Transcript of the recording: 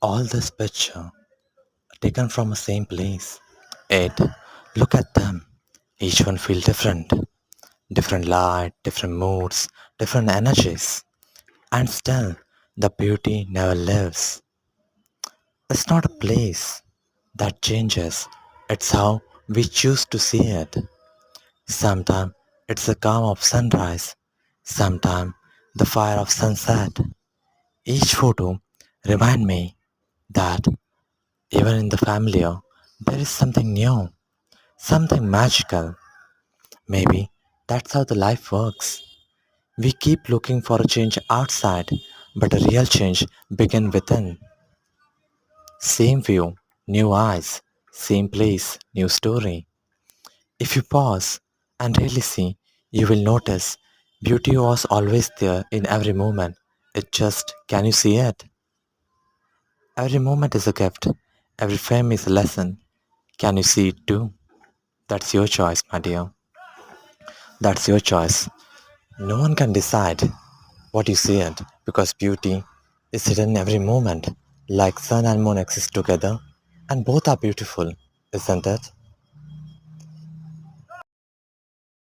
All this picture taken from the same place. Yet, look at them. Each one feel different. Different light, different moods, different energies. And still, the beauty never lives. It's not a place that changes. It's how we choose to see it. Sometimes it's the calm of sunrise. Sometimes the fire of sunset. Each photo remind me that even in the familiar, there is something new, something magical. Maybe that's how the life works. We keep looking for a change outside, but a real change begins within. Same view, new eyes, same place, new story. If you pause and really see, you will notice beauty was always there in every moment. It just, can you see it? Every moment is a gift, every frame is a lesson. Can you see it too? That's your choice, my dear. That's your choice. No one can decide what you see it because beauty is hidden in every moment, like sun and moon exist together, and both are beautiful, isn't it?